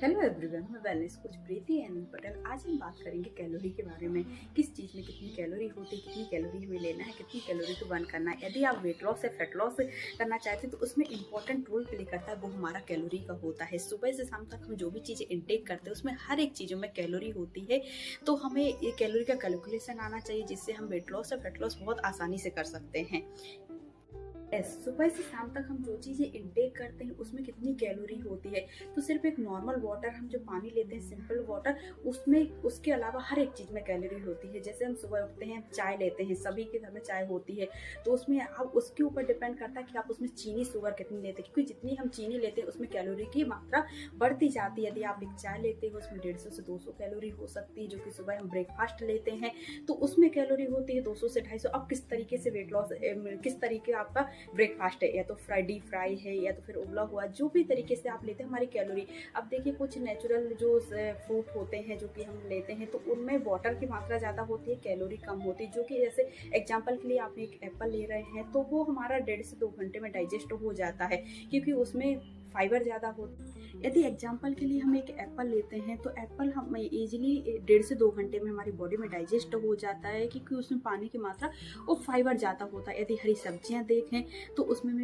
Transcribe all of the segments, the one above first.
Hello everyone, मैं wellness coach प्रीति N Patel. आज हम बात करेंगे कैलोरी के बारे में। किस चीज़ में कितनी कैलोरी होती है, कितनी कैलोरी हमें लेना है, कितनी कैलोरी को बर्न करना है। यदि आप वेट लॉस या फैट लॉस करना चाहते हैं तो उसमें इंपॉर्टेंट रोल प्ले करता है, वो हमारा कैलोरी का होता है। सुबह से शाम तक हम जो भी चीज़ें इनटेक करते हैं उसमें हर एक चीज़ों में कैलोरी होती है। तो हमें ये कैलोरी का कैलकुलेशन आना चाहिए, जिससे हम वेट लॉस या फैट लॉस बहुत आसानी से कर सकते हैं। सुबह से शाम तक हम जो चीज़ें इनटेक करते हैं उसमें कितनी कैलोरी होती है। तो सिर्फ एक नॉर्मल वाटर, हम जो पानी लेते हैं सिंपल वाटर, उसमें उसके अलावा हर एक चीज़ में कैलोरी होती है। जैसे हम सुबह उठते हैं, चाय लेते हैं, सभी के घर में चाय होती है, तो उसमें आप उसके ऊपर डिपेंड करता है कि आप उसमें चीनी शुगर कितनी लेते हैं, क्योंकि जितनी हम चीनी लेते हैं उसमें कैलोरी की मात्रा बढ़ती जाती है। यदि आप एक चाय लेते हो उसमें 150 से 200 कैलोरी हो सकती है। जो कि सुबह हम ब्रेकफास्ट लेते हैं तो उसमें कैलोरी होती है 200 से 250। अब किस तरीके से वेट लॉस, किस तरीके आपका ब्रेकफास्ट है, या तो डीप फ्राई है या तो फिर उबला हुआ, जो भी तरीके से आप लेते हैं हमारी कैलोरी। अब देखिए, कुछ नेचुरल जो फ्रूट होते हैं जो कि हम लेते हैं तो उनमें वाटर की मात्रा ज़्यादा होती है, कैलोरी कम होती है। जो कि जैसे एग्जांपल के लिए आप एक एप्पल ले रहे हैं तो वो हमारा 1.5 से 2 घंटे में डाइजेस्ट हो जाता है, क्योंकि उसमें फाइबर ज़्यादा होता है। यदि एग्जाम्पल के लिए हम एक एप्पल लेते हैं तो एप्पल हम इजीली 1.5 से 2 घंटे में हमारी बॉडी में डाइजेस्ट हो जाता है, क्योंकि उसमें पानी की मात्रा और फाइबर ज़्यादा होता है। यदि हरी सब्जियां देखें तो उसमें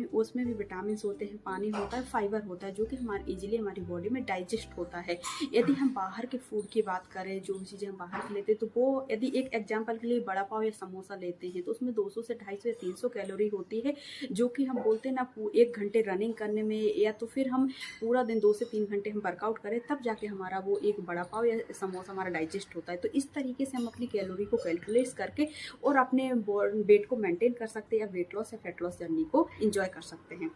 भी विटामिन होते हैं, पानी होता है, फाइबर होता है, जो कि हमारी इजीली हमारी बॉडी में डाइजेस्ट होता है। यदि हम बाहर के फूड की बात करें, जो चीज़ें हम बाहर के लेते हैं, तो वो यदि एक एग्जाम्पल के लिए बड़ा पाव या समोसा लेते हैं तो उसमें 200 से 250 या 300 कैलोरी होती है। जो कि हम बोलते हैं ना, 1 घंटे रनिंग करने में या तो फिर हम पूरा दिन 2 से 3 घंटे हम वर्कआउट करें तब जाके हमारा वो एक बड़ा पाव या समोसा हमारा डाइजेस्ट होता है। तो इस तरीके से हम अपनी कैलोरी को कैलकुलेट करके और अपने वेट को मेंटेन कर सकते हैं, या वेट लॉस या फैट लॉस जर्नी को एंजॉय कर सकते हैं।